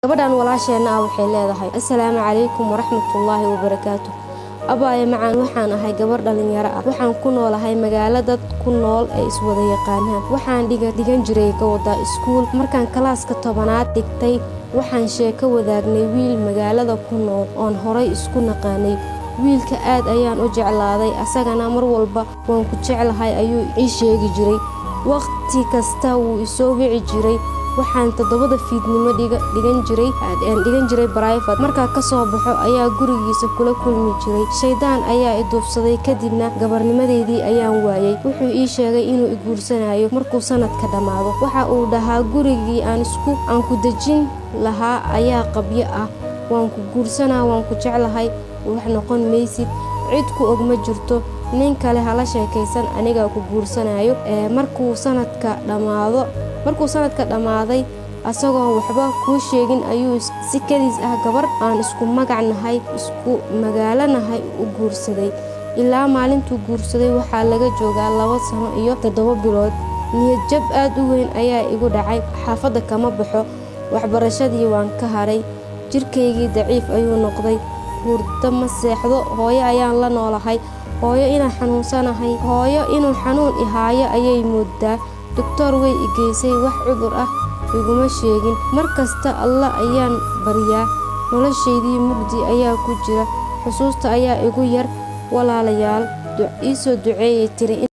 gabadhan walaasheena waxay leedahay assalaamu calaykum waraxmatullaahi wabarakaatuh. Abaaye macaan waxaan ahay gabar dhalinyaro ah. Waxaan ku noolahay magaalo dad ku nool ee iswada yaqaanaan. Waxaan dhigan jiray gabadha iskuul. Markaan kalaaska 10aad dhigtay, waxaan sheeko wadaagnay wiil magaalada ku nool oon horay isku naqaanay. Wiilka aad ayaan u jeclaaday, asagana mar walba waan ku jeclahay ayuu ii sheegi jiray. Waqti kasta wuu isoo wici jiray. Waxaan 7 fiidnimo dhigan jiray private. Markaa ka soo baxo ayaa gurigiisa kula kulmi jiray. Shaydaan ayaa i duufsaday, kadibna gabarnimadeedii ayaan waayay. Wuxuu ii sheegay inuu i guursanayo markuu sanadka dhamaado. Waxa uu dhahaa gurigii aan ku dejin lahaa ayaa qabyo ah. Waan ku guursanaa, waan ku jeclahay, wax noqon maysid, cid ku og ma jirto. Nin kale hala sheekaysan, aniga ku guursanayo. Markuu sanadka dhamaaday, asagoo waxba ku sheegin ayuu si kaliis ah gabar aan isku magac nahay, isku magaalo nahay u guursaday. Ilaa maalintuu guursaday waxaa laga joogaa 2 sano iyo 7 bilood. Niyad jab aad u weyn ayaa igu dhacay. Xaafadda kama baxo, waxbarashadii waan ka haray. Jirkaygii daciif ayuu noqday. Hurdo ma seexdo. Hooyo ayaan la noolahay. Hooyo inaan xanuunsanahay, hooyo inuu xanuun i haayo ayay moodaa. Doctor way i geysay, wax cudur ah iguma sheegin. Markasta Allah ayaan baryaa. Noloshaydii mugdi ayaa ku jira. Xusuusta ayaa igu yar. Walaalayaal, ii soo duceeyay tiri.